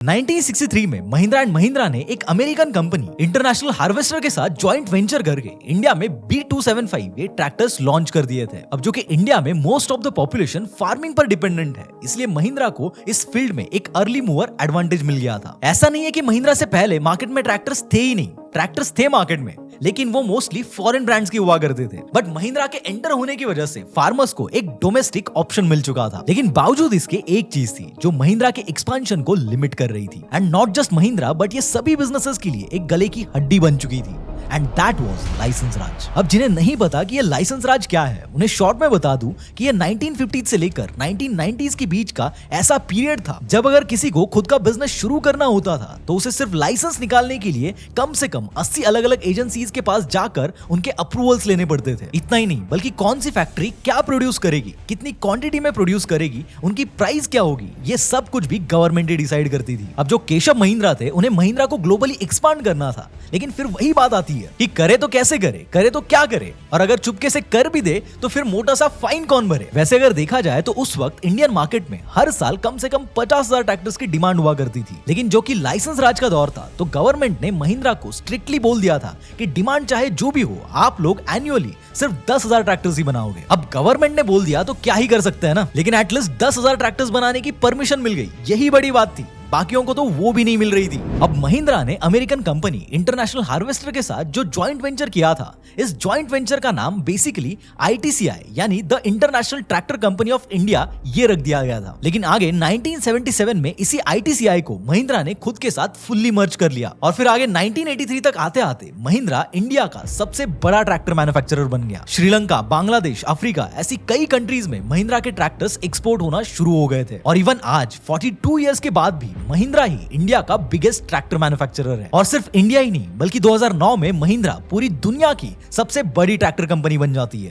1963 में महिंद्रा एंड महिंद्रा ने एक अमेरिकन कंपनी इंटरनेशनल हार्वेस्टर के साथ जॉइंट वेंचर करके इंडिया में B275 ये ट्रैक्टर्स लॉन्च कर दिए थे। अब जो कि इंडिया में most of the population farming पर डिपेंडेंट है, इसलिए महिंद्रा को इस फील्ड में एक अर्ली मूवर एडवांटेज मिल गया था। ऐसा नहीं है कि महिंद्रा से पहले मार्केट में ट्रैक्टर्स थे ही नहीं, ट्रैक्टर्स थे मार्केट में, लेकिन वो मोस्टली फॉरेन ब्रांड्स की हुआ करते थे। बट महिंद्रा के एंटर होने की वजह से फार्मर्स को एक डोमेस्टिक ऑप्शन मिल चुका था। लेकिन बावजूद इसके एक चीज थी जो महिंद्रा के एक्सपेंशन को लिमिट कर रही थी, and not just Mahindra but ये सभी बिजनेसेस के लिए एक गले की हड्डी बन चुकी थी, एंड दैट वाज लाइसेंस राज। अब जिन्हें नहीं पता कि ये लाइसेंस राज क्या है, उन्हें शॉर्ट में बता दूं कि ये 1950 से लेकर 1990s के बीच का ऐसा पीरियड था जब अगर किसी को खुद का बिजनेस शुरू करना होता था तो उसे सिर्फ लाइसेंस निकालने के लिए कम से कम 80 अलग अलग एजेंसीज के पास जाकर उनके अप्रूवल्स लेने पड़ते थे। इतना ही नहीं बल्कि कौन सी फैक्ट्री क्या प्रोड्यूस करेगी, कितनी क्वांटिटी में प्रोड्यूस करेगी, उनकी प्राइस क्या होगी, ये सब कुछ भी गवर्नमेंट ही डिसाइड करती थी। अब जो केशव महिंद्रा थे, उन्हें महिंद्रा को ग्लोबली एक्सपांड करना था, लेकिन फिर वही बात आती है कि करे तो कैसे करे, करे तो क्या करे, और अगर चुपके से कर भी दे तो फिर मोटा सा फाइन कौन भरे। वैसे अगर देखा जाए तो उस वक्त इंडियन मार्केट में हर साल कम से कम 50,000 ट्रैक्टर्स की डिमांड हुआ करती थी। लेकिन जो कि लाइसेंस राज का दौर था, तो गवर्नमेंट ने महिंद्रा को स्ट्रिक्टली बोल दिया था कि डिमांड चाहे जो भी हो, आप लोग एनुअली सिर्फ 10,000 ट्रैक्टर्स ही बनाओगे। अब गवर्नमेंट ने बोल दिया तो क्या ही कर सकते हैं ना, लेकिन एटलीस्ट 10,000 ट्रैक्टर्स बनाने की परमिशन मिल गई, यही बड़ी बात थी। बाकियों को तो वो भी नहीं मिल रही थी। अब महिंद्रा ने अमेरिकन कंपनी इंटरनेशनल हार्वेस्टर के साथ जो जॉइंट वेंचर किया था, इस जॉइंट वेंचर का नाम बेसिकली ITCI यानी the international tractor company of India ये रख दिया गया था। लेकिन आगे 1977 में इसी ITCI को महिंद्रा ने खुद के साथ फुल्ली मर्ज कर लिया, और फिर आगे 1983 तक आते आते महिंद्रा इंडिया का सबसे बड़ा ट्रैक्टर मैन्युफैक्चरर बन गया। श्रीलंका, बांग्लादेश, अफ्रीका ऐसी कई कंट्रीज में महिंद्रा के ट्रैक्टर्स एक्सपोर्ट होना शुरू हो गए थे, और इवन आज 42 ईयर्स के बाद भी महिंद्रा ही इंडिया का बिगेस्ट ट्रैक्टर मैन्युफैक्चरर है। और सिर्फ इंडिया ही नहीं बल्कि 2009 में महिंद्रा पूरी दुनिया की सबसे बड़ी ट्रैक्टर कंपनी बन जाती है।